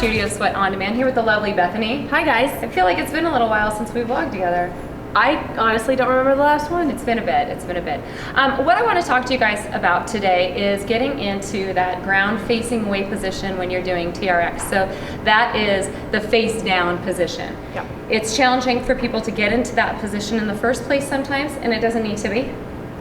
Studio Sweat On Demand here with the lovely Bethany. Hi guys. I feel like it's been a little while since we vlogged together. I honestly don't remember the last one. It's been a bit, what I want to talk to you guys about today is getting into that ground facing weight position when you're doing TRX. So that is the face down position. Yep. It's challenging for people to get into that position in the first place sometimes, and it doesn't need to be,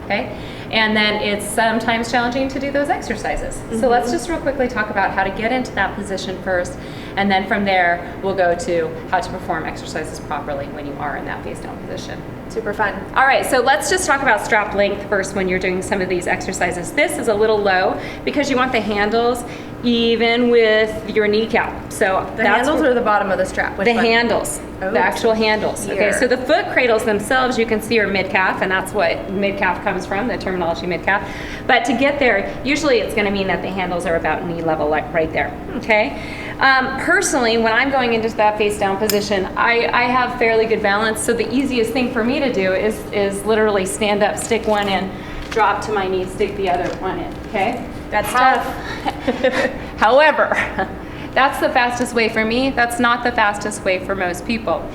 okay? And then it's sometimes challenging to do those exercises. So let's just real quickly talk about how to get into that position first, and then from there we'll go to how to perform exercises properly when you are in that face down position. Super fun. All right, so let's just talk about strap length first when you're doing some of these exercises. This is a little low because you want the handles even with your kneecap. So The handles or the bottom of the strap? The handles, the actual handles. Here. Okay, so the foot cradles themselves, you can see are mid-calf, and that's what mid-calf comes from, the terminology mid-calf. But to get there, usually it's gonna mean that the handles are about knee level, like right there, okay? Personally, when I'm going into that face down position, I have fairly good balance, so the easiest thing for me to do is literally stand up, stick one in, drop to my knee, stick the other one in, okay? That's tough. However, that's the fastest way for me. That's not the fastest way for most people.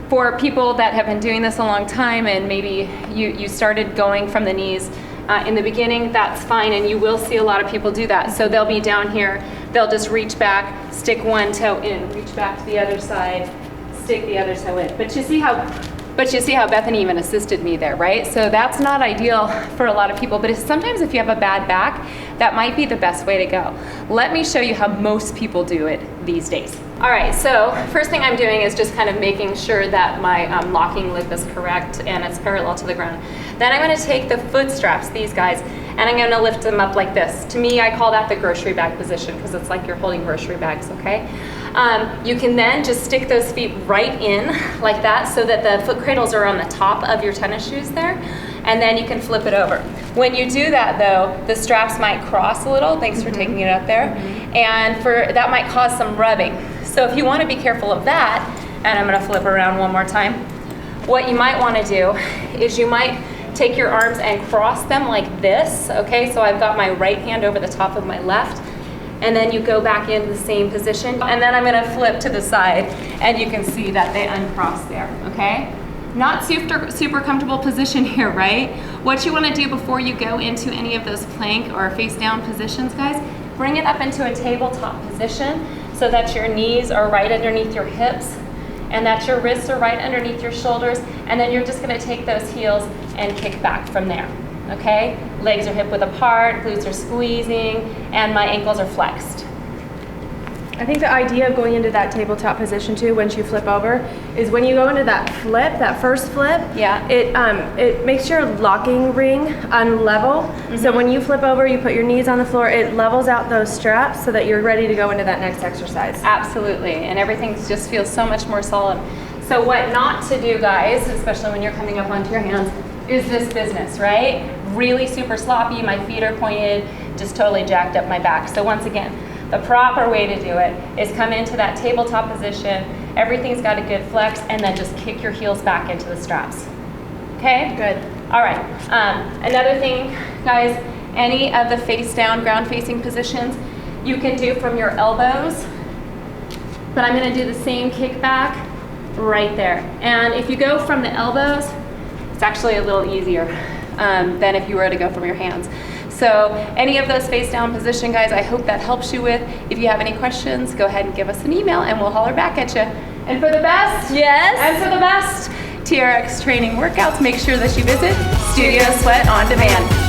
For people that have been doing this a long time and maybe you started going from the knees in the beginning, that's fine, and you will see a lot of people do that. So they'll be down here, they'll just reach back, stick one toe in, reach back to the other side, stick the other toe in. But you see how Bethany even assisted me there, right? So that's not ideal for a lot of people, but sometimes if you have a bad back, that might be the best way to go. Let me show you how most people do it these days. All right, so first thing I'm doing is just kind of making sure that my locking lip is correct and it's parallel to the ground. Then I'm gonna take the foot straps, these guys, and I'm gonna lift them up like this. To me, I call that the grocery bag position because it's like you're holding grocery bags, okay? You can then just stick those feet right in like that so that the foot cradles are on the top of your tennis shoes there, and then you can flip it over. When you do that though, the straps might cross a little, thanks for taking it up there, and that might cause some rubbing. So if you want to be careful of that, and I'm gonna flip around one more time, what you might wanna do is you might take your arms and cross them like this, okay? So I've got my right hand over the top of my left, and then you go back into the same position, and then I'm gonna flip to the side, and you can see that they uncross there, okay? Not super comfortable position here, right? What you wanna do before you go into any of those plank or face down positions, guys, bring it up into a tabletop position so that your knees are right underneath your hips and that your wrists are right underneath your shoulders, and then you're just gonna take those heels and kick back from there. Okay, legs are hip width apart, glutes are squeezing, and my ankles are flexed. I think the idea of going into that tabletop position too, once you flip over, is when you go into that flip, that first flip, yeah, it makes your locking ring unlevel. So when you flip over, you put your knees on the floor, it levels out those straps so that you're ready to go into that next exercise. Absolutely, and everything just feels so much more solid. So what not to do, guys, especially when you're coming up onto your hands, is this business, right? Really super sloppy, my feet are pointed, just totally jacked up my back. So once again, the proper way to do it is come into that tabletop position, everything's got a good flex, and then just kick your heels back into the straps. Okay? Good. All right, another thing, guys, any of the face down, ground facing positions, you can do from your elbows, but I'm gonna do the same kick back right there. And if you go from the elbows, it's actually a little easier than if you were to go from your hands. So any of those face down position, guys, I hope that helps you with. If you have any questions, go ahead and give us an email and we'll holler back at you. And for the best, yes, and for the best TRX training workouts, make sure that you visit Studio Sweat On Demand.